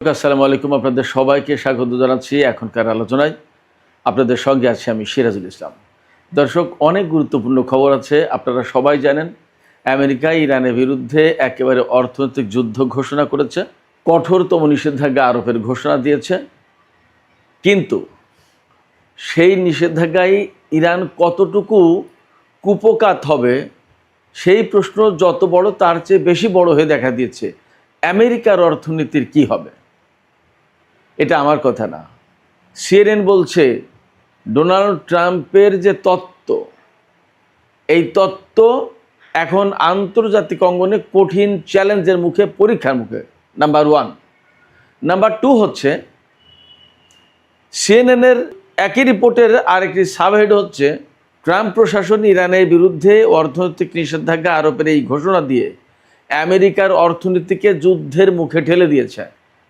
আসসালামু আলাইকুম, আপনাদের সবাইকে স্বাগত জানাচ্ছি এখনকার আলোচনায়। আপনাদের সঙ্গে আছি আমি সিরাজুল ইসলাম। দর্শক, অনেক গুরুত্বপূর্ণ খবর আছে। আপনারা সবাই জানেন আমেরিকা ইরানের বিরুদ্ধে একেবারে অর্থনৈতিক যুদ্ধ ঘোষণা করেছে, কঠোরতম নিষেধাজ্ঞা আরোপের ঘোষণা দিয়েছে। কিন্তু সেই নিষেধাজ্ঞায় ইরান কতটুকু কুপকাত হবে সেই প্রশ্ন যত বড় তার চেয়ে বেশি বড় হয়ে দেখা দিয়েছে আমেরিকার অর্থনীতির কি হবে। এটা আমার কথা না, সিএনএন বলছে ডোনাল্ড ট্রাম্পের যে তত্ত্ব, এই তত্ত্ব এখন আন্তর্জাতিক অঙ্গনে কঠিন চ্যালেঞ্জের মুখে, পরীক্ষার মুখে। Number one. নাম্বার টু হচ্ছে সিএনএনের একই রিপোর্টের আরেকটি সাবহেড হচ্ছে ট্রাম্প প্রশাসন ইরানের বিরুদ্ধে অর্থনৈতিক নিষেধাজ্ঞা আরোপের এই ঘোষণা দিয়ে আমেরিকার অর্থনীতিকে যুদ্ধের মুখে ঠেলে দিয়েছে।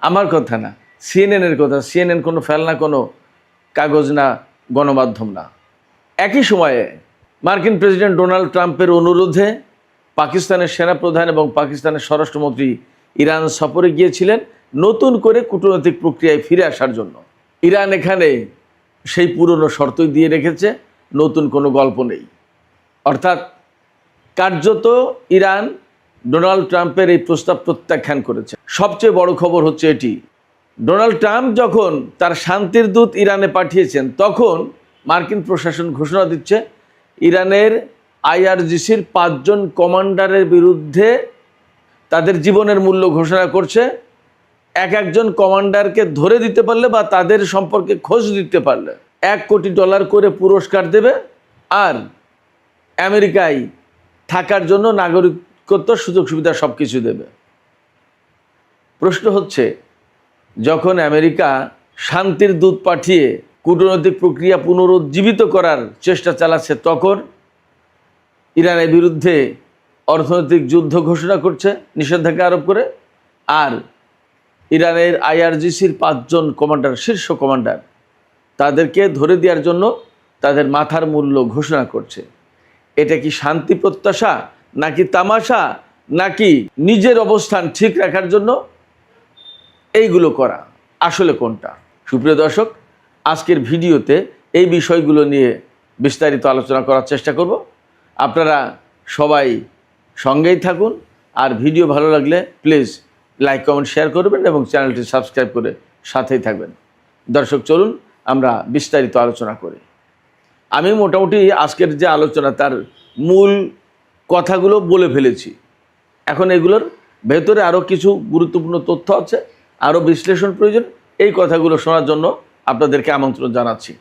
আমার কথা না, সিএনএনের কথা। সিএনএন কোনো ফেলনা, কোনো কাগজ না, গণমাধ্যম না। একই সময়ে মার্কিন প্রেসিডেন্ট ডোনাল্ড ট্রাম্পের অনুরোধে পাকিস্তানের সেনাপ্রধান এবং পাকিস্তানের স্বরাষ্ট্রমন্ত্রী ইরান সফরে গিয়েছিলেন নতুন করে কূটনৈতিক প্রক্রিয়ায় ফিরে আসার জন্য। ইরান এখানে সেই পুরনো শর্তই দিয়ে রেখেছে, নতুন কোনো গল্প নেই। অর্থাৎ কার্যত ইরান ডোনাল্ড ট্রাম্পের এই প্রস্তাব প্রত্যাখ্যান করেছে। সবচেয়ে বড় খবর হচ্ছে এটি, ডোনাল্ড ট্রাম্প যখন তার শান্তির দূত ইরানে পাঠিয়েছেন, তখন মার্কিন প্রশাসন ঘোষণা দিচ্ছে ইরানের আইআরজিসির 5 জন কমান্ডারের বিরুদ্ধে তাদের জীবনের মূল্য ঘোষণা করছে। একজন কমান্ডারকে ধরে দিতে পারলে বা তাদের সম্পর্কে খোঁজ দিতে পারলে $1 কোটি করে পুরস্কার দেবে, আর আমেরিকায় থাকার জন্য নাগরিকত্ব, সুযোগ সুবিধা সব কিছু দেবে। প্রশ্ন হচ্ছে, যখন আমেরিকা শান্তির দূত পাঠিয়ে কূটনৈতিক প্রক্রিয়া পুনরুজ্জীবিত করার চেষ্টা চালাচ্ছে, তখন ইরানের বিরুদ্ধে অর্থনৈতিক যুদ্ধ ঘোষণা করছে নিষেধাজ্ঞা আরোপ করে, আর ইরানের আইআরজিসির 5 জন কমান্ডার, শীর্ষ কমান্ডার, তাদেরকে ধরে দেওয়ার জন্য তাদের মাথার মূল্য ঘোষণা করছে। এটা কি শান্তি প্রত্যাশা, নাকি তামাশা, নাকি নিজের অবস্থান ঠিক রাখার জন্য এইগুলো করা? আসলে কোনটা? সুপ্রিয় দর্শক, আজকের ভিডিওতে এই বিষয়গুলো নিয়ে বিস্তারিত আলোচনা করার চেষ্টা করব। আপনারা সবাই সঙ্গেই থাকুন, আর ভিডিও ভালো লাগলে প্লিজ লাইক, কমেন্ট, শেয়ার করবেন এবং চ্যানেলটি সাবস্ক্রাইব করে সাথেই থাকবেন। দর্শক, চলুন আমরা বিস্তারিত আলোচনা করি। আমি মোটামুটি আজকের যে আলোচনা তার মূল কথাগুলো বলে ফেলেছি। এখন এগুলোর ভেতরে আরও কিছু গুরুত্বপূর্ণ তথ্য আছে, আরও বিশ্লেষণ প্রয়োজন। এই কথাগুলো শোনার জন্য আপনাদেরকে আমন্ত্রণ জানাচ্ছি।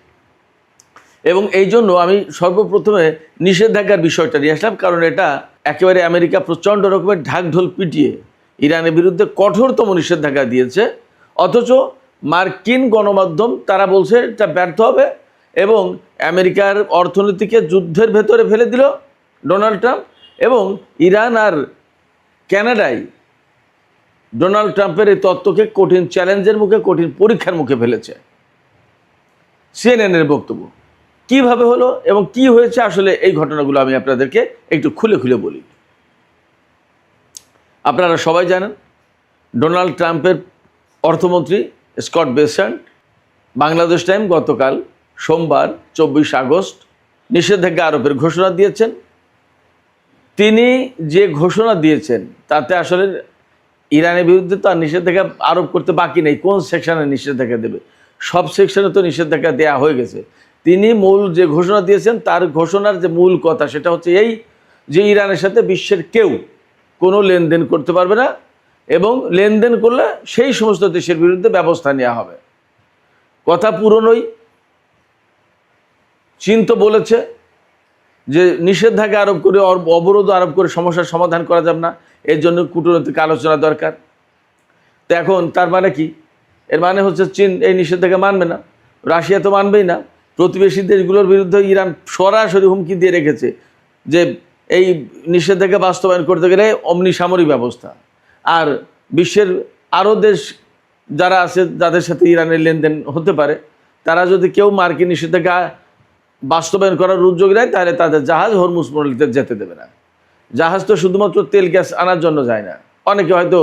এবং এই জন্য আমি সর্বপ্রথমে নিষেধাজ্ঞার বিষয়টা নিয়ে আসলাম, কারণ এটা একেবারে আমেরিকা প্রচণ্ড রকমের ঢাকঢোল পিটিয়ে ইরানের বিরুদ্ধে কঠোরতম নিষেধাজ্ঞা দিয়েছে, অথচ মার্কিন গণমাধ্যম তারা বলছে এটা ব্যর্থ হবে এবং আমেরিকার অর্থনীতিকে যুদ্ধের ভেতরে ফেলে দিল ডোনাল্ড ট্রাম্প। এবং ইরান আর কানাডায় ডোনাল্ড ট্রাম্পের এই তত্ত্বকে কঠিন চ্যালেঞ্জের মুখে, কঠিন পরীক্ষার মুখে ফেলেছে। সিএনএনের বক্তব্য কিভাবে হলো এবং কি হয়েছে, আসলে এই ঘটনাগুলো আমি আপনাদেরকে একটু খুলে খুলে বলি। আপনারা সবাই জানেন ডোনাল্ড ট্রাম্পের অর্থমন্ত্রী স্কট বেসেন্ট বাংলাদেশ টাইম গতকাল সোমবার 24 আগস্ট নিষেধাজ্ঞা আরোপের ঘোষণা দিয়েছেন। তিনি যে ঘোষণা দিয়েছেন তাতে আসলে ইরানের বিরুদ্ধে তো আর নিষেধাজ্ঞা আরোপ করতে বাকি নেই। কোন সেকশনে নিষেধাজ্ঞা দেবে? সব সেকশনে তো নিষেধাজ্ঞা দেওয়া হয়ে গেছে। তিনি মূল যে ঘোষণা দিয়েছেন, তার ঘোষণার যে মূল কথা সেটা হচ্ছে এই, যে ইরানের সাথে বিশ্বের কেউ কোনো লেনদেন করতে পারবে না, এবং লেনদেন করলে সেই সমস্ত দেশের বিরুদ্ধে ব্যবস্থা নেওয়া হবে। কথা পুরনোই। চীন তো বলেছে যে নিষেধাজ্ঞা আরোপ করে, অবরোধ আরোপ করে সমস্যার সমাধান করা যাবে না, এর জন্য কূটনৈতিক আলোচনা দরকার। তো এখন তার মানে কি? এর মানে হচ্ছে চীন এই নিষেধাজ্ঞা মানবে না, রাশিয়া তো মানবেই না। প্রতিবেশী দেশগুলোর বিরুদ্ধে ইরান সরাসরি হুমকি দিয়ে রেখেছে যে এই নিষেধাজ্ঞা বাস্তবায়ন করতে গেলে অমনি সামরিক ব্যবস্থা। আর বিশ্বের আরও দেশ যারা আছে, যাদের সাথে ইরানের লেনদেন হতে পারে, তারা যদি কেউ মার্কিন নিষেধাজ্ঞা বাস্তবায়ন করার উদ্যোগ নেয়, তাহলে তাদের জাহাজ হরমুজ প্রণালীতে যেতে দেবে না। জাহাজ তো শুধুমাত্র তেল গ্যাস আনার জন্য যায় না, অনেকে হয়তো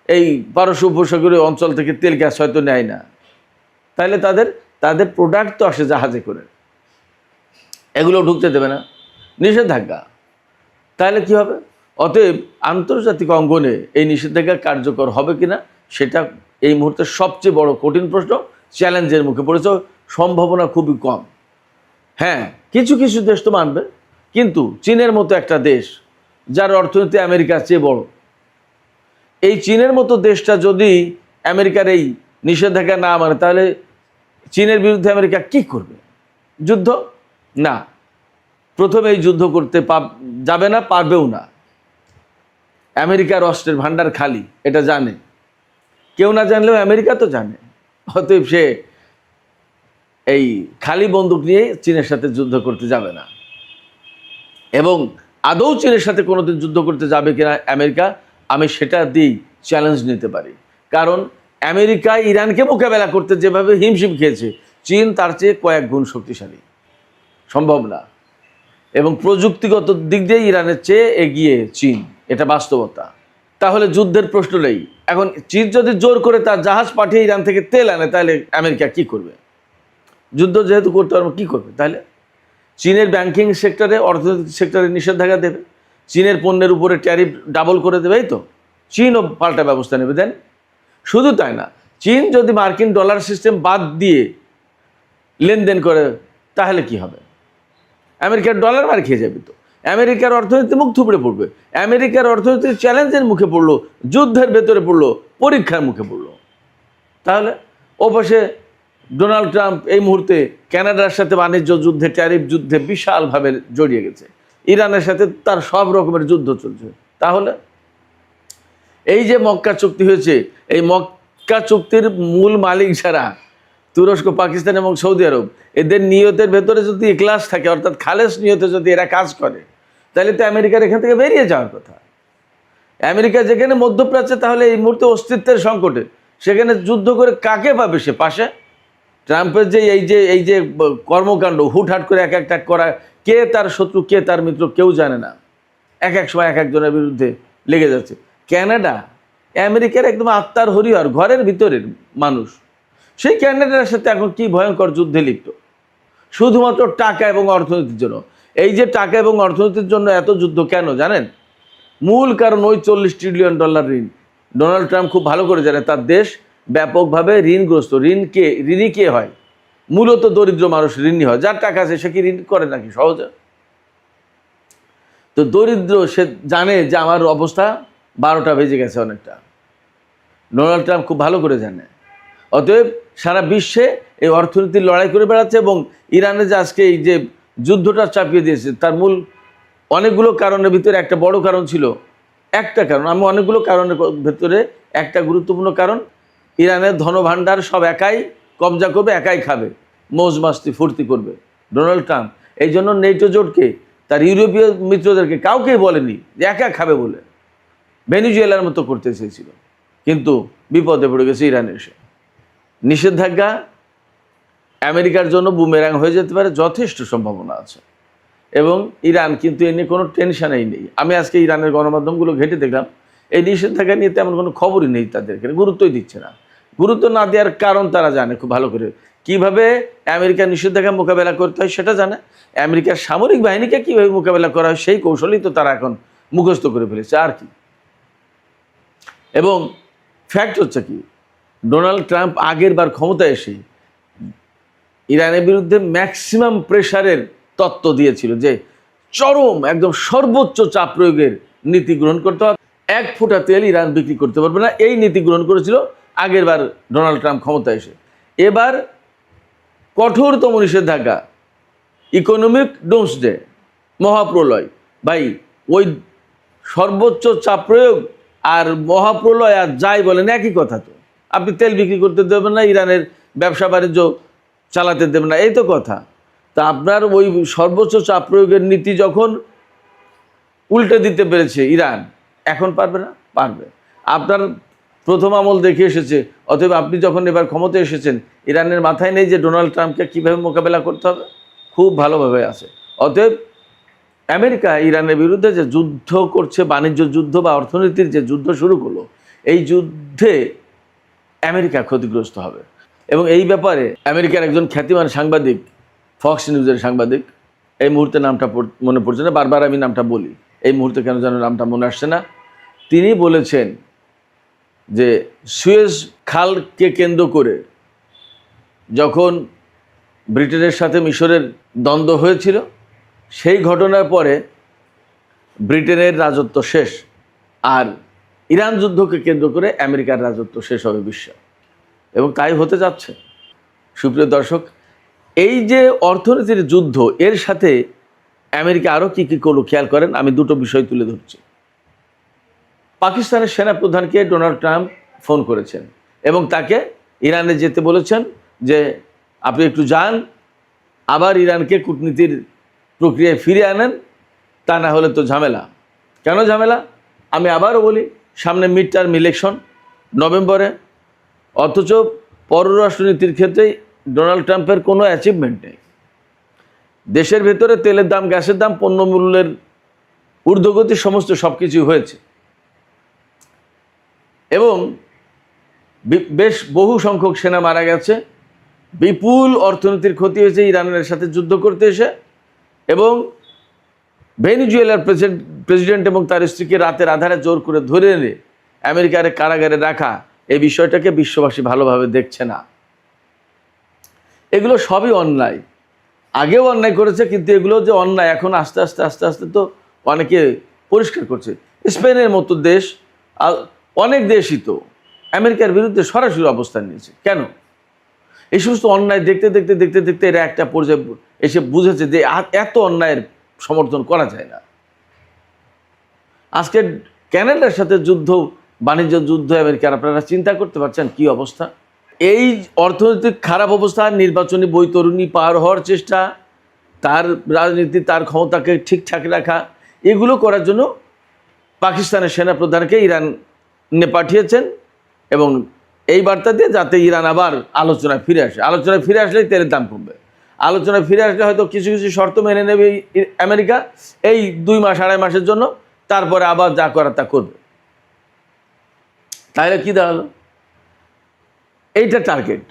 এই পারস্য উপসাগরীয় অঞ্চল থেকে তেল গ্যাস হয়তো নেয় না, তাহলে তাদের প্রোডাক্ট তো আসে জাহাজে করে, এগুলো ঢুকতে দেবে না, নিষেধাজ্ঞা। তাহলে কি হবে? অতএব আন্তর্জাতিক অঙ্গনে এই নিষেধাজ্ঞা কার্যকর হবে কিনা সেটা এই মুহূর্তে সবচেয়ে বড় কঠিন প্রশ্ন, চ্যালেঞ্জের মুখে পড়েছে, সম্ভাবনা খুবই কম। হ্যাঁ, কিছু কিছু দেশ তো মানবে, কিন্তু চীনের মতো একটা দেশ যার অর্থনীতি আমেরিকার চেয়ে বড়, এই চীনের মতো দেশটা যদি আমেরিকার এই নিষেধাজ্ঞা না মানে, তাহলে চীনের বিরুদ্ধে আমেরিকা কি করবে? যুদ্ধ? না, প্রথমে এই যুদ্ধ করতে যাবে না, পারবেও না। আমেরিকার অস্ত্রের ভান্ডার খালি, এটা জানে, কেউ না জানলেও আমেরিকা তো জানে। অতএব সে এই খালি বন্দুক নিয়ে চীনের সাথে যুদ্ধ করতে যাবে না। এবং আদৌ চীনের সাথে কোনোদিন যুদ্ধ করতে যাবে কিনা আমেরিকা, আমি সেটা দিয়েই চ্যালেঞ্জ নিতে পারি। কারণ আমেরিকা ইরানকে মোকাবেলা করতে যেভাবে হিমশিম খেয়েছে, চীন তার চেয়ে কয়েক গুণ শক্তিশালী, সম্ভব না। এবং প্রযুক্তিগত দিক দিয়ে ইরানের চেয়ে এগিয়ে চীন, এটা বাস্তবতা। তাহলে যুদ্ধের প্রশ্ন নেই। এখন চীন যদি জোর করে তার জাহাজ পাঠিয়ে ইরান থেকে তেল আনে, তাহলে আমেরিকা কি করবে? যুদ্ধ যেহেতু করতে পারবে, কী করবে? তাহলে চীনের ব্যাংকিং সেক্টরে, অর্থনৈতিক সেক্টরে নিষেধাজ্ঞা দেবে, চীনের পণ্যের উপরে ট্যারিফ ডাবল করে দেবে, এই তো চীনও পাল্টা ব্যবস্থা নেবে। দেন শুধু তাই না, চীন যদি মার্কিন ডলার সিস্টেম বাদ দিয়ে লেনদেন করে, তাহলে কি হবে? আমেরিকার ডলার মার খেয়ে যাবে, তো আমেরিকার অর্থনীতি মুখ থুবড়ে পড়বে, আমেরিকার অর্থনীতি চ্যালেঞ্জের মুখে পড়লো, যুদ্ধের ভেতরে পড়লো, পরীক্ষার মুখে পড়লো। তাহলে ওপাশে ডোনাল্ড ট্রাম্প এই মুহূর্তে কানাডার সাথে বাণিজ্য যুদ্ধে, ট্যারিফ যুদ্ধে বিশালভাবে জড়িয়ে গেছে, ইরানের সাথে তার সব রকমের যুদ্ধ চলছে। তাহলে এই যে মক্কা চুক্তি হয়েছে, এই মক্কা চুক্তির মূল মালিক যারা, তুরস্ক, পাকিস্তান এবং সৌদি আরব, এদের নিয়তের ভেতরে যদি ইখলাস থাকে, অর্থাৎ খালেস নিয়তে যদি এরা কাজ করে, তাহলে তো আমেরিকার এখান থেকে বেরিয়ে যাওয়ার কথা। আমেরিকা যেখানে মধ্যপ্রাচ্যে তাহলে এই মুহূর্তে অস্তিত্বের সংকটে, সেখানে যুদ্ধ করে কাকে পাবে সে পাশে? ট্রাম্পের যে এই যে কর্মকাণ্ড, হুটহাট করে এক একটা করা, কে তার শত্রু কে তার মিত্র কেউ জানে না, এক এক সময় এক একজনের বিরুদ্ধে লেগে যাচ্ছে। কানাডা আমেরিকার একদম আত্মার হরিহর, ঘরের ভিতরের মানুষ, সেই ক্যানাডার সাথে এখন কি ভয়ঙ্কর যুদ্ধে লিপ্ত, শুধুমাত্র টাকা এবং অর্থনীতির জন্য। এই যে টাকা এবং অর্থনীতির জন্য এত যুদ্ধ কেন জানেন? মূল কারণ ওই $40 ট্রিলিয়ন ঋণ। ডোনাল্ড ট্রাম্প খুব ভালো করে জানে তার দেশ ব্যাপকভাবে ঋণগ্রস্ত। ঋণী কে হয়? মূলত দরিদ্র মানুষ ঋণী হয়। যার টাকা আছে সে কি ঋণ করে নাকি সহজে? তো দরিদ্র সে জানে যে আমার অবস্থা 12টা বেজে গেছে অনেকটা। ডোনাল্ড ট্রাম্প খুব ভালো করে জানে। অতএব সারা বিশ্বে এই অর্থনীতির লড়াই করে বেড়াচ্ছে, এবং ইরানে যে আজকে এই যে যুদ্ধটা চাপিয়ে দিয়েছে, তার মূল অনেকগুলো কারণের ভিতরে একটা বড় কারণ ছিল, একটা কারণ, আমি অনেকগুলো কারণের ভেতরে একটা গুরুত্বপূর্ণ কারণ, ইরানের ধনভাণ্ডার সব একাই কবজা করবে, একাই খাবে, মৌজ মাস্তি ফুর্তি করবে ডোনাল্ড ট্রাম্প। এই জন্য নেটো জোটকে, তার ইউরোপীয় মিত্রদেরকে কাউকেই বলেনি যে একা খাবে বলে, ভেনিজুয়েলার মতো করতে চেয়েছিল, কিন্তু বিপদে পড়ে গেছে ইরানে এসে। নিষেধাজ্ঞা আমেরিকার জন্য বুমেরাং হয়ে যেতে পারে, যথেষ্ট সম্ভাবনা আছে। এবং ইরান কিন্তু এ নিয়ে কোনো টেনশানেই নেই। আমি আজকে ইরানের গণমাধ্যমগুলো ঘেঁটে দেখলাম, এই নিষেধাজ্ঞা নিয়ে তেমন কোনো খবরই নেই, তাদের গুরুত্বই দিচ্ছে না। গুরুত্ব না দেওয়ার কারণ তারা জানে খুব ভালো করে, কীভাবে আমেরিকার নিষেধাজ্ঞা মোকাবেলা করতে হয় সেটা জানে, আমেরিকার সামরিক বাহিনীকে কীভাবে মোকাবেলা করা হয় সেই কৌশলই তো তারা এখন মুখস্থ করে ফেলেছে, আর কি। এবং ফ্যাক্ট হচ্ছে কি, ডোনাল্ড ট্রাম্প আগের বার ক্ষমতায় এসে ইরানের বিরুদ্ধে ম্যাক্সিমাম প্রেশারের তত্ত্ব দিয়েছিল যে চরম একদম সর্বোচ্চ চাপ প্রয়োগের নীতি গ্রহণ করতে হবে, 1 ফোঁটা তেল ইরান বিক্রি করতে পারবে না, এই নীতি গ্রহণ করেছিল আগের বার ডোনাল্ড ট্রাম্প ক্ষমতায় এসে। এবার কঠোরতম নিষেধাজ্ঞা, ইকোনমিক ডোমসডে, মহাপ্রলয়। ভাই, ওই সর্বোচ্চ চাপ প্রয়োগ আর মহাপ্রলয় আর যাই বলেন একই কথা। তো আপনি তেল বিক্রি করতে দেবেন না, ইরানের ব্যবসা বাণিজ্য চালাতে দেবেন না, এই তো কথা। তা আপনার ওই সর্বোচ্চ চাপ প্রয়োগের নীতি যখন উল্টে দিতে পেরেছে ইরান, এখন পারবে না? পারবে। আপনার প্রথম আমল দেখে এসেছে, অতএব আপনি যখন এবার ক্ষমতায় এসেছেন, ইরানের মাথায় নেই যে ডোনাল্ড ট্রাম্পকে কীভাবে মোকাবেলা করতে হবে, খুব ভালোভাবে আছে। অতএব আমেরিকা ইরানের বিরুদ্ধে যে যুদ্ধ করছে, বাণিজ্য যুদ্ধ বা অর্থনীতির যে যুদ্ধ শুরু করলো, এই যুদ্ধে আমেরিকা ক্ষতিগ্রস্ত হবে। এবং এই ব্যাপারে আমেরিকার একজন খ্যাতিমান সাংবাদিক, ফক্স নিউজের সাংবাদিক, এই মুহূর্তে নামটা মনে পড়ছে না, বারবার আমি নামটা বলি, এই মুহূর্তে কেন যেন নামটা মনে আসছে না, তিনি বলেছেন যে সুয়েজ খালকে কেন্দ্র করে যখন ব্রিটেনের সাথে মিশরের দ্বন্দ্ব হয়েছিল, সেই ঘটনার পরে ব্রিটেনের রাজত্ব শেষ, আর ইরান যুদ্ধকে কেন্দ্র করে আমেরিকার রাজত্ব শেষ হবে বিশ্ব, এবং তাই হতে যাচ্ছে। সুপ্রিয় দর্শক, এই যে অর্থনীতির যুদ্ধ, এর সাথে আমেরিকা আরও কী কী করলো খেয়াল করেন। আমি দুটো বিষয় তুলে ধরছি। পাকিস্তানের সেনাপ্রধানকে ডোনাল্ড ট্রাম্প ফোন করেছেন এবং তাকে ইরানে যেতে বলেছেন যে আপনি একটু যান, আবার ইরানকে কূটনীতির প্রক্রিয়ায় ফিরে আনেন, তা না হলে তো ঝামেলা। কেন ঝামেলা? আমি আবারও বলি, সামনে মিড টার্ম ইলেকশন নভেম্বরে, অথচ পররাষ্ট্রনীতির ক্ষেত্রে ডোনাল্ড ট্রাম্পের কোনো অ্যাচিভমেন্ট নেই। দেশের ভেতরে তেলের দাম, গ্যাসের দাম, পণ্যমূল্যের ঊর্ধ্বগতি, সমস্ত সব কিছুই হয়েছে, এবং বেশ বহু সংখ্যক সেনা মারা গেছে, বিপুল অর্থনীতির ক্ষতি হয়েছে ইরানের সাথে যুদ্ধ করতে এসে, এবং ভেনিজুয়েলার প্রেসিডেন্ট এবং তার স্ত্রীকে রাতের আধারে জোর করে ধরে এনে আমেরিকার কারাগারে রাখা, এই বিষয়টাকে বিশ্ববাসী ভালোভাবে দেখছে না। এগুলো সবই অন্যায়, আগেও অন্যায় করেছে, কিন্তু এগুলো যে অন্যায় এখন আস্তে আস্তে আস্তে আস্তে তো অনেকে পরিষ্কার করছে। স্পেনের মতো দেশ, অনেক দেশই তো আমেরিকার বিরুদ্ধে সরাসরি অবস্থান নিয়েছে। কেন? এই সমস্ত অন্যায় দেখতে দেখতে দেখতে দেখতে এরা একটা পর্যায়ে এসে বুঝেছে যে এত অন্যায়ের সমর্থন করা যায় না। আজকে ক্যানাডার সাথে যুদ্ধ, বাণিজ্য যুদ্ধ আমেরিকার, আপনারা চিন্তা করতে পারছেন কি অবস্থা? এই অর্থনৈতিক খারাপ অবস্থা, নির্বাচনী বৈতরণী পার হওয়ার চেষ্টা, তার রাজনীতি, তার ক্ষমতাকে ঠিকঠাক রাখা, এগুলো করার জন্য পাকিস্তানের সেনাপ্রধানকে ইরানে পাঠিয়েছেন, এবং এই বার্তা দিয়ে যাতে ইরান আবার আলোচনায় ফিরে আসে। আলোচনায় ফিরে আসলেই তেলের দাম কমবে। আলোচনায় ফিরে আসলে হয়তো কিছু কিছু শর্ত মেনে নেবে আমেরিকা এই 2 মাস 2.5 মাসের জন্য, তারপরে আবার যা করার তা করবে। তাহলে কি দাঁড়ালো? এইটা টার্গেট।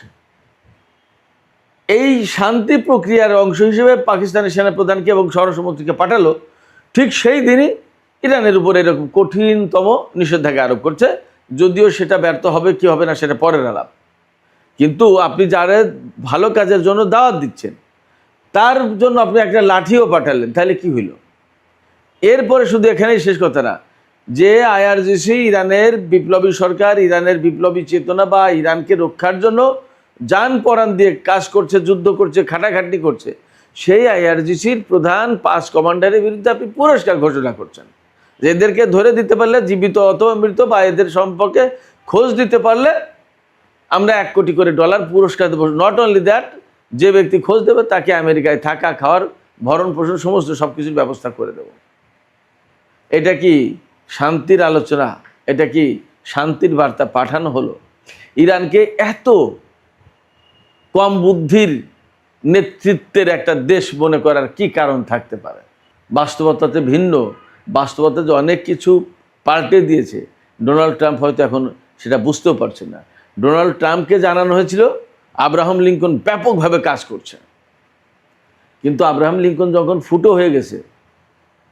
এই শান্তি প্রক্রিয়ার অংশ হিসেবে পাকিস্তানের সেনাপ্রধানকে এবং স্বরাষ্ট্রমন্ত্রীকে পাঠালো, ঠিক সেই দিনই ইরানের উপর এরকম কঠিনতম নিষেধাজ্ঞা আরোপ করছে। যদিও সেটা ব্যর্থ হবে কি হবে না সেটা পরের আলাপ, কিন্তু আপনি যারা ভালো কাজের জন্য দাওয়াত দিচ্ছেন, তার জন্য আপনি একটা লাঠিও পাঠালেন, তাহলে কি হইল? এরপরে শুধু এখানেই শেষ কথা না, যে আইআরজিসি, ইরানের বিপ্লবী সরকার, ইরানের বিপ্লবী চেতনা বা ইরানকে রক্ষার জন্য জান পরাণ দিয়ে কাজ করছে, যুদ্ধ করছে, খাটাখাটনি করছে, সেই আইআরজিসির প্রধান 5 কমান্ডারের বিরুদ্ধে আপনি পুরস্কার ঘোষণা করছেন। যে এদেরকে ধরে দিতে পারলে, জীবিত অথবা মৃত, বা এদের সম্পর্কে খোঁজ দিতে পারলে আমরা $1 কোটি করে পুরস্কার দেবো। নট অনলি দ্যাট, যে ব্যক্তি খোঁজ দেবে তাকে আমেরিকায় থাকা, খাওয়ার, ভরণ পোষণ সমস্ত সব কিছুর ব্যবস্থা করে দেব। এটা কি শান্তির আলোচনা? এটা কি শান্তির বার্তা পাঠানো হলো? ইরানকে এত কম বুদ্ধির নেতৃত্বের একটা দেশ মনে করার কি কারণ থাকতে পারে? বাস্তবতাতে ভিন্ন, বাস্তবতা যে অনেক কিছু পাল্টে দিয়েছে, ডোনাল্ড ট্রাম্প হয়তো এখন সেটা বুঝতেও পারছে না। ডোনাল্ড ট্রাম্পকে জানানো হয়েছিল আব্রাহাম লিঙ্কন ব্যাপকভাবে কাজ করছে, কিন্তু আব্রাহাম লিঙ্কন যখন ফুটো হয়ে গেছে,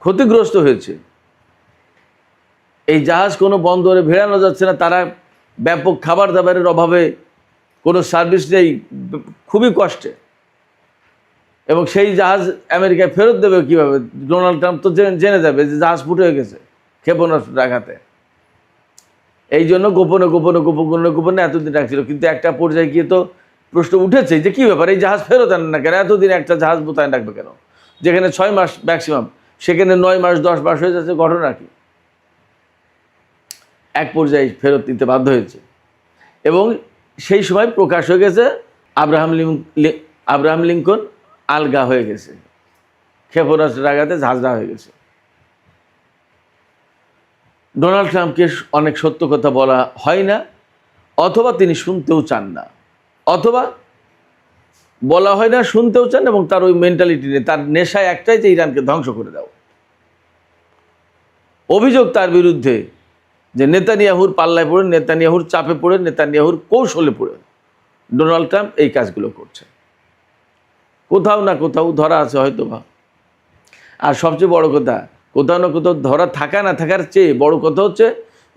ক্ষতিগ্রস্ত হয়েছে, এই জাহাজ কোনো বন্দরে ভেড়ানো যাচ্ছে না, তারা ব্যাপক খাবার দাবারের অভাবে, কোনো সার্ভিস নেই, খুবই কষ্টে, এবং সেই জাহাজ আমেরিকায় ফেরত দেবে কীভাবে? ডোনাল্ড ট্রাম্প তো জেনে যাবে যে জাহাজ ফুটো হয়ে গেছে ক্ষেপণাস্ত্র আঘাতে। এই জন্য গোপনে গোপনে গোপনে গোপনে এতদিন রাখছিল, কিন্তু একটা পর্যায়ে গিয়ে তো প্রশ্ন উঠেছে যে কী ব্যাপার, এই জাহাজ ফেরত আনেন না কেন? এতদিন একটা জাহাজ মোতায়েন রাখবে কেন? যেখানে 6 মাস ম্যাক্সিমাম, সেখানে 9 মাস 10 মাস হয়ে যাচ্ছে। ঘটনা কি? এক পর্যায়ে ফেরত দিতে বাধ্য হয়েছে, এবং সেই সময় প্রকাশ হয়ে গেছে আব্রাহাম লিঙ্কন আলগা হয়ে গেছে, ক্ষেপণাস্ত্রের আঘাতে ঝাঁঝরা হয়ে গেছে। ডোনাল্ড ট্রাম্পকে অনেক সত্য কথা বলা হয় না, অথবা তিনি শুনতেও চান না, অথবা বলা হয় না, শুনতেও চান, এবং তার ওই মেন্টালিটি নেই। তার নেশায় একটাই, যে ইরানকে ধ্বংস করে দাও। অভিযোগ তার বিরুদ্ধে যে নেতানিয়াহুর পাল্লায় পড়ে, নেতানিয়াহুর চাপে পড়ে, নেতানিয়াহুর কৌশলে পড়ে ডোনাল্ড ট্রাম্প এই কাজগুলো করছে। কোথাও না কোথাও ধরা আছে হয়তো বা। আর সবচেয়ে বড় কথা, কোথাও না কোথাও ধরা থাকা না থাকার চেয়ে বড় কথা হচ্ছে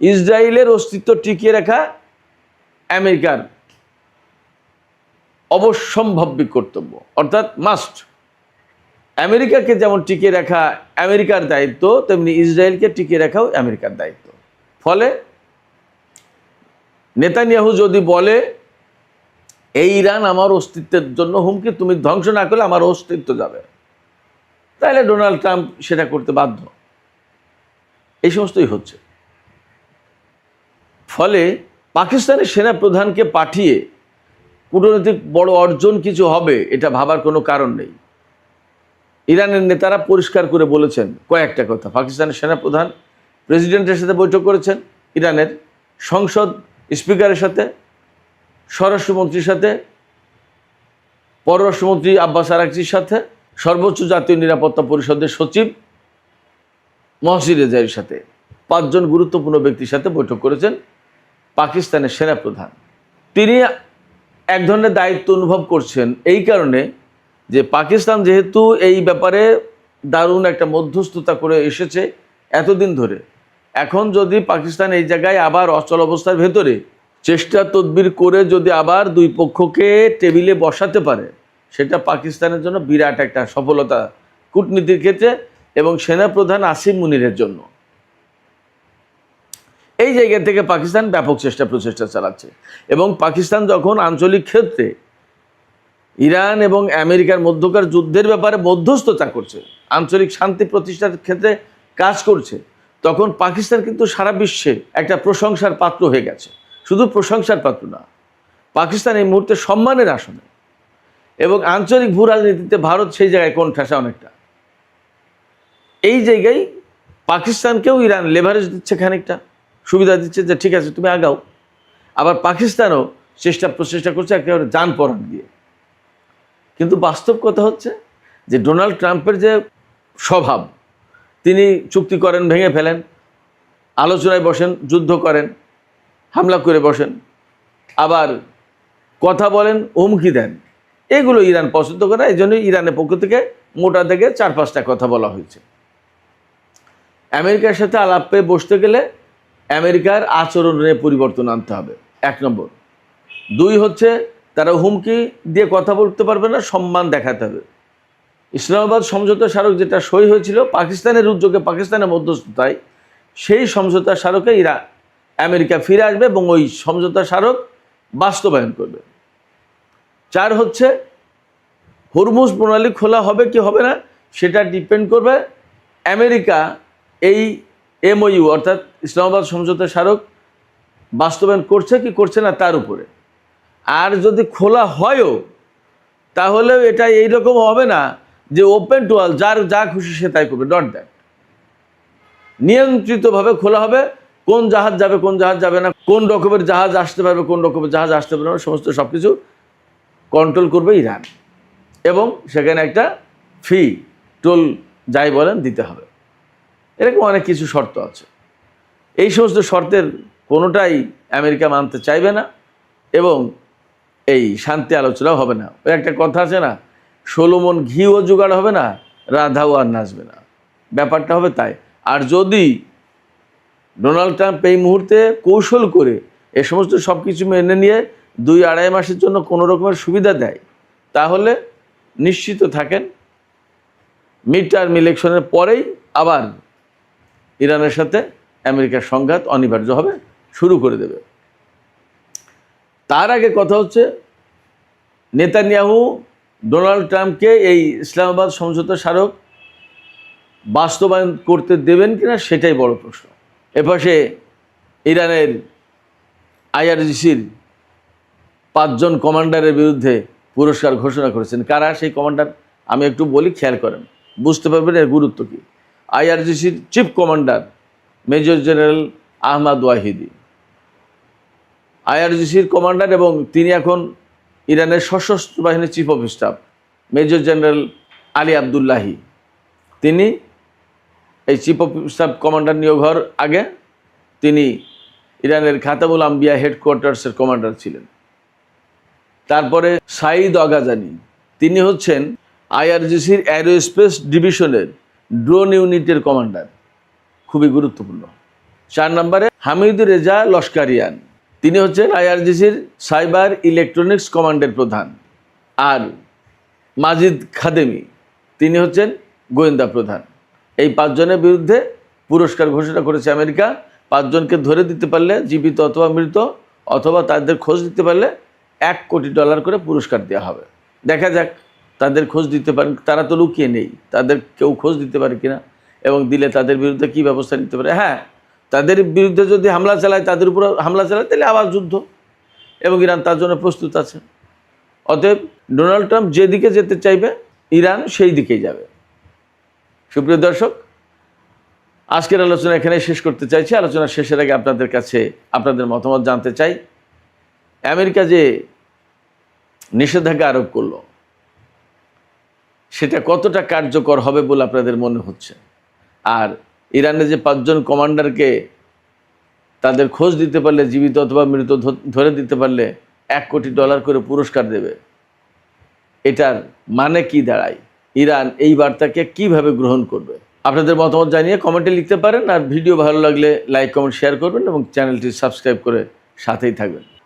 ইসরায়েলের অস্তিত্ব টিকিয়ে রাখা আমেরিকার অবশ্যম্ভাব্য কর্তব্য, অর্থাৎ মাস্ট। আমেরিকাকে যেমন টিকিয়ে রাখা আমেরিকার দায়িত্ব, তেমনি ইসরায়েলকে টিকিয়ে রাখাও আমেরিকার দায়িত্ব। ফলে নেতানিয়াহু যদি বলে এই ইরান আমার অস্তিত্বের জন্য হুমকি, তুমি ধ্বংস না করলে আমার অস্তিত্ব যাবে, তাহলে ডোনাল্ড ট্রাম্প সেটা করতে বাধ্য। এই সমস্তই হচ্ছে। ফলে পাকিস্তানের সেনা প্রধানকে পাঠিয়ে কূটনৈতিক বড় অর্জন কিছু হবে এটা ভাবার কোনো কারণ নেই। ইরানের নেতারা পরিষ্কার করে বলেছেন কয়েকটা কথা। পাকিস্তানের সেনাপ্রধান প্রেসিডেন্টের সাথে বৈঠক করেছেন, ইরানের সংসদ স্পিকারের সাথে, স্বরাষ্ট্রমন্ত্রীর সাথে, পররাষ্ট্রমন্ত্রী আব্বাস আরাকচির সাথে, সর্বোচ্চ জাতীয় নিরাপত্তা পরিষদের সচিব মহসিন রেজাইর সাথে, 5 জন গুরুত্বপূর্ণ ব্যক্তির সাথে বৈঠক করেছেন পাকিস্তানের সেনাপ্রধান। তিনি এক ধরনের দায়িত্ব অনুভব করছেন এই কারণে যে পাকিস্তান যেহেতু এই ব্যাপারে দারুণ একটা মধ্যস্থতা করে এসেছে এতদিন ধরে, এখন যদি পাকিস্তান এই জায়গায় আবার অচল অবস্থার ভেতরে চেষ্টা তদবির করে যদি আবার দুই পক্ষকে টেবিলে বসাতে পারে, সেটা পাকিস্তানের জন্য বিরাট একটা সফলতা কূটনীতির ক্ষেত্রে এবং সেনাপ্রধান আসিম মুনিরের জন্য। এই জায়গা থেকে পাকিস্তান ব্যাপক প্রচেষ্টা চালাচ্ছে এবং পাকিস্তান যখন আঞ্চলিক ক্ষেত্রে ইরান এবং আমেরিকার মধ্যকার যুদ্ধের ব্যাপারে মধ্যস্থতা করছে, আঞ্চলিক শান্তি প্রতিষ্ঠার ক্ষেত্রে কাজ করছে, তখন পাকিস্তান কিন্তু সারা বিশ্বে একটা প্রশংসার পাত্র হয়ে গেছে। শুধু প্রশংসার পাত্র না, পাকিস্তান এই মুহূর্তে সম্মানের আসনে এবং আঞ্চলিক ভূ রাজনীতিতে ভারত সেই জায়গায় কোণঠাসা অনেকটা। এই জায়গায় পাকিস্তানকেও ইরান লেভারেজ দিচ্ছে, খানিকটা সুবিধা দিচ্ছে যে ঠিক আছে তুমি আগাও। আবার পাকিস্তানও প্রচেষ্টা করছে একেবারে জান পরাণ দিয়ে। কিন্তু বাস্তব কথা হচ্ছে যে ডোনাল্ড ট্রাম্পের যে স্বভাব, তিনি চুক্তি করেন, ভেঙে ফেলেন, আলোচনায় বসেন, যুদ্ধ করেন, হামলা করে বসেন, আবার কথা বলেন, হুমকি দেন, এগুলো ইরান পছন্দ করে। এই জন্যই ইরানের পক্ষ থেকে মোটা থেকে 4-5টা কথা বলা হয়েছে। আমেরিকার সাথে আলাপে বসতে গেলে আমেরিকার আচরণে পরিবর্তন আনতে হবে, 1 নম্বর। 2 হচ্ছে তারা হুমকি দিয়ে কথা বলতে পারবে না, সম্মান দেখাতে হবে। ইসলামাবাদ সমঝোতা স্মারক যেটা সই হয়েছিল পাকিস্তানের উদ্যোগে, পাকিস্তানের মধ্যস্থতায়, সেই সমঝোতা স্মারকে আমেরিকা ফিরে আসবে এবং ওই সমঝোতা স্মারক বাস্তবায়ন করবে। 4 হচ্ছে হরমুজ প্রণালী খোলা হবে কি হবে না সেটা ডিপেন্ড করবে আমেরিকা এই MOU অর্থাৎ ইসলামাবাদ সমঝোতা স্মারক বাস্তবায়ন করছে কি করছে না তার উপরে। আর যদি খোলা হয়ও তাহলেও এটা এইরকম হবে না যে ওপেন টু অল, যার যা খুশি সে তাই করবে, নট দ্যাট। নিয়ন্ত্রিতভাবে খোলা হবে, কোন জাহাজ যাবে কোন জাহাজ যাবে না, কোন রকমের জাহাজ আসতে পারবে কোন রকমের জাহাজ আসতে পারবে না, সমস্ত সব কিছু কন্ট্রোল করবে ইরান এবং সেখানে একটা ফি টোল যাই বলেন দিতে হবে। এরকম অনেক কিছু শর্ত আছে। এই সমস্ত শর্তের কোনোটাই আমেরিকা মানতে চাইবে না এবং এই শান্তি আলোচনাও হবে না। ওই একটা কথা আছে না, 16 মণ ঘিও জোগাড় হবে না, রাধাও আর নাচবে না, ব্যাপারটা হবে তাই। আর যদি ডোনাল্ড ট্রাম্প এই মুহূর্তে কৌশল করে এ সমস্ত সব কিছু মেনে নিয়ে 2-2.5 মাসের জন্য কোনো রকমের সুবিধা দেয়, তাহলে নিশ্চিত থাকেন মিড টার্ম ইলেকশনের পরেই আবার ইরানের সাথে আমেরিকার সংঘাত অনিবার্য হবে, শুরু করে দেবে। তার আগে কথা হচ্ছে নেতানিয়াহু ডোনাল্ড ট্রাম্পকে এই ইসলামাবাদ সমঝোতা স্মারক বাস্তবায়ন করতে দেবেন কিনা সেটাই বড় প্রশ্ন। এপাশে ইরানের IRGCর 5 জন কমান্ডারের বিরুদ্ধে পুরস্কার ঘোষণা করেছেন। কারা সেই কমান্ডার আমি একটু বলি, খেয়াল করেন, বুঝতে পারবেন এর গুরুত্ব কী। IRGCর chief commander major general Ahmad Vahidi, IRGCর কমান্ডার এবং তিনি এখন ইরানের সশস্ত্র বাহিনীর chief of staff major general Ali Abdollahi, তিনি এই চিফ অফ স্টাফ কমান্ডার নিয়োগ হওয়ার আগে তিনি ইরানের খাতামুল আম্বিয়া হেডকোয়ার্টার্সের কমান্ডার ছিলেন। তারপরে সাইদ অগাজানি, তিনি হচ্ছেন আইআরজিসির অ্যারোস্পেস ডিভিশনের ড্রোন ইউনিটের কমান্ডার, খুবই গুরুত্বপূর্ণ। 4 নম্বরে হামিদ রেজা লস্কারিয়ান, তিনি হচ্ছেন আইআরজিসির সাইবার ইলেকট্রনিক্স কমান্ডের প্রধান। আর মাজিদ খাদেমি, তিনি হচ্ছেন গোয়েন্দা প্রধান। এই 5 জনের বিরুদ্ধে পুরস্কার ঘোষণা করেছে আমেরিকা। 5 জনকে ধরে দিতে পারলে, জীবিত অথবা মৃত, অথবা তাদের খোঁজ দিতে পারলে $1 কোটি করে পুরস্কার দেওয়া হবে। দেখা যাক তাদের খোঁজ দিতে পারেন, তারা তো লুকিয়ে নেই, তাদের কেউ খোঁজ দিতে পারে কিনা এবং দিলে তাদের বিরুদ্ধে কী ব্যবস্থা নিতে পারে। হ্যাঁ, তাদের বিরুদ্ধে যদি হামলা চালায়, তাদের উপর হামলা চালায়, তাহলে আবার যুদ্ধ, এবং ইরান তার জন্য প্রস্তুত আছে। অতএব ডোনাল্ড ট্রাম্প যেদিকে যেতে চাইবে, ইরান সেই দিকেই যাবে। সুপ্রিয় দর্শক, আজকের আলোচনা এখানে শেষ করতে চাইছি। আলোচনা শেষের আগে আপনাদের কাছে আপনাদের মতামত জানতে চাই। আমেরিকা যে নিষেধাজ্ঞা আরোপ করলো, সেটা কতটা কার্যকর হবে বলে আপনাদের মনে হচ্ছে? আর ইরানের যে 5 জন কমান্ডারকে তাদের খোঁজ দিতে পারলে, জীবিত অথবা মৃত ধরে দিতে পারলে $1 কোটি করে পুরস্কার দেবে, এটার মানে কি দাঁড়ায়? ইরান এই বার্তাকে কিভাবে গ্রহণ করবে? আপনাদের মতামত জানিয়ে কমেন্টে লিখতে পারেন। আর ভিডিও ভালো লাগলে লাইক, কমেন্ট, শেয়ার করবেন এবং চ্যানেলটি সাবস্ক্রাইব করে সাথেই থাকবেন।